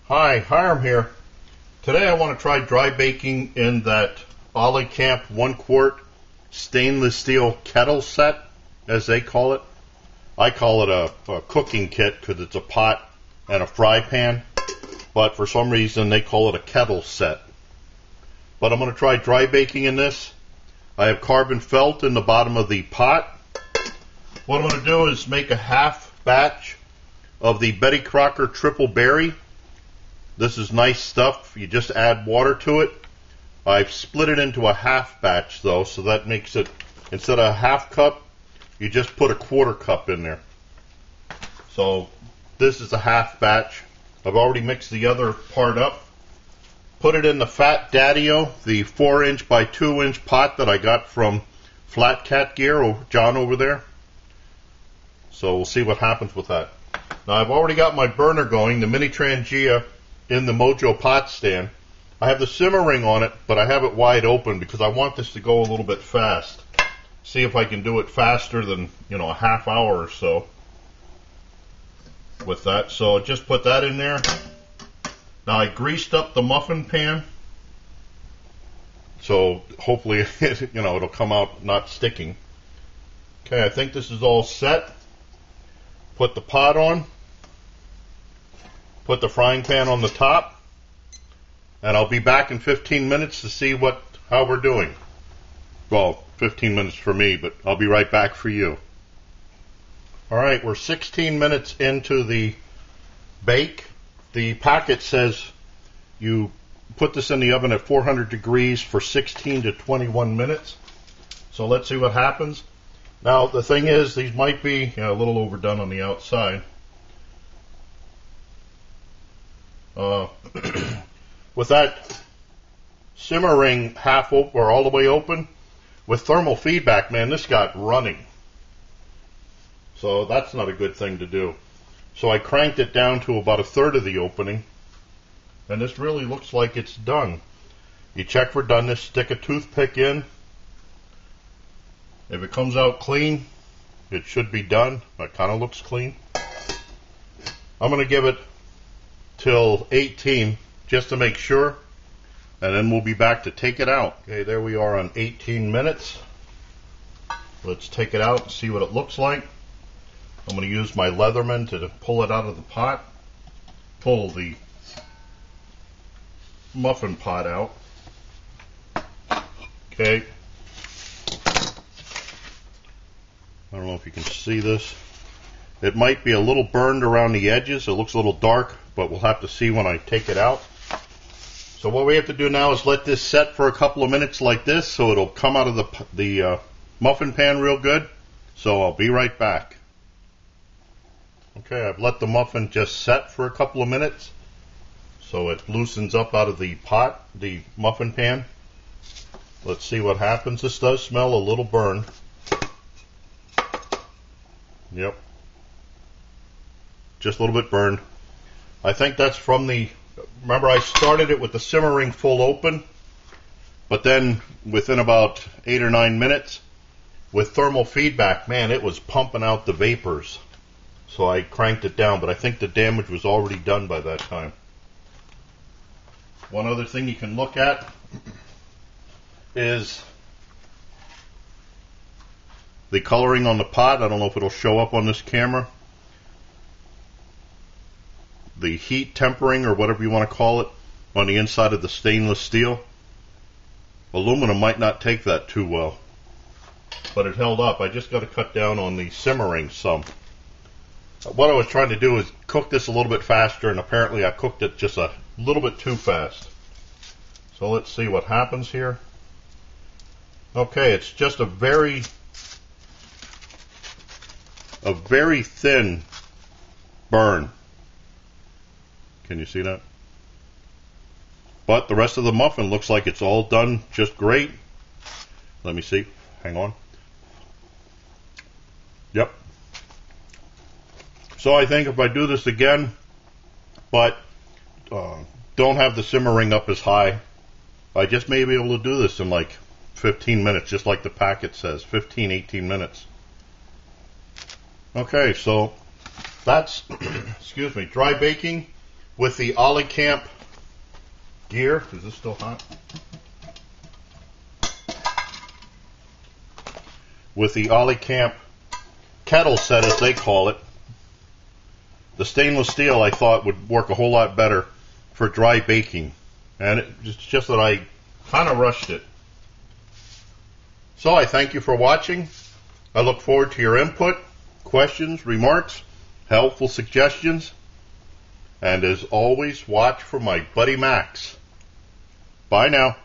Hi, Hiram here. Today I want to try dry baking in that Olicamp 1 quart stainless steel kettle set, as they call it. I call it a cooking kit because it's a pot and a fry pan, but for some reason they call it a kettle set. But I'm going to try dry baking in this. I have carbon felt in the bottom of the pot. What I'm going to do is make a half batch of the Betty Crocker triple berry. This is nice stuff. You just add water to it. I've split it into a half batch though, so that makes it, instead of a half cup, you just put a quarter cup in there. So this is a half batch. I've already mixed the other part up. Put it in the Fat Daddy-O, the 4-inch by 2-inch pot that I got from Flat Cat Gear, John over there. So we'll see what happens with that. Now I've already got my burner going, the Mini Trangia in the Mojo pot stand. I have the simmer ring on it, but I have it wide open because I want this to go a little bit fast. See if I can do it faster than, a half hour or so with that. So just put that in there. Now I greased up the muffin pan, so hopefully it'll come out not sticking. Okay, I think this is all set. Put the pot on. Put the frying pan on the top, and I'll be back in 15 minutes to see how we're doing. Well, 15 minutes for me, but I'll be right back for you. Alright, we're 16 minutes into the bake. The packet says you put this in the oven at 400 degrees for 16 to 21 minutes. So let's see what happens. Now the thing is, these might be a little overdone on the outside. With that simmer ring half open or all the way open, with thermal feedback, man, this got running. So that's not a good thing to do. So I cranked it down to about 1/3 of the opening, and this really looks like it's done. You check for doneness, stick a toothpick in. If it comes out clean, it should be done. That kind of looks clean. I'm going to give it till 18 just to make sure, and then we'll be back to take it out. Okay, there we are on 18 minutes. Let's take it out and see what it looks like. I'm going to use my Leatherman to pull it out of the pot. Pull the muffin pot out. Okay. I don't know if you can see this. It might be a little burned around the edges. It looks a little dark, but we'll have to see when I take it out. So what we have to do now is let this set for a couple of minutes like this, so it'll come out of the muffin pan real good. So I'll be right back. Okay, I've let the muffin just set for a couple of minutes, so it loosens up out of the pot, the muffin pan. Let's see what happens. This does smell a little burned. Yep. Just a little bit burned. I think that's from remember I started it with the simmer ring full open, but then within about 8 or 9 minutes, with thermal feedback, man, it was pumping out the vapors. So I cranked it down, but I think the damage was already done by that time. One other thing you can look at is the coloring on the pot. I don't know if it'll show up on this camera. The heat tempering, or whatever you want to call it, on the inside of the stainless steel. Aluminum might not take that too well, but it held up. I just got to cut down on the simmering some. What I was trying to do is cook this a little bit faster, and apparently I cooked it just a little bit too fast. So let's see what happens here. Okay, it's just a very thin burn. Can you see that? But the rest of the muffin looks like it's all done just great. Let me see. Hang on. Yep. So I think if I do this again, but don't have the simmer ring up as high, I just may be able to do this in like 15 minutes, just like the packet says, 15, 18 minutes. Okay, so that's, excuse me, dry baking with the Olicamp gear. Is this still hot? With the Olicamp kettle set, as they call it. The stainless steel I thought would work a whole lot better for dry baking, and it's just that I kind of rushed it. So I thank you for watching. I look forward to your input, questions, remarks, helpful suggestions, and as always, watch for my buddy Max. Bye now.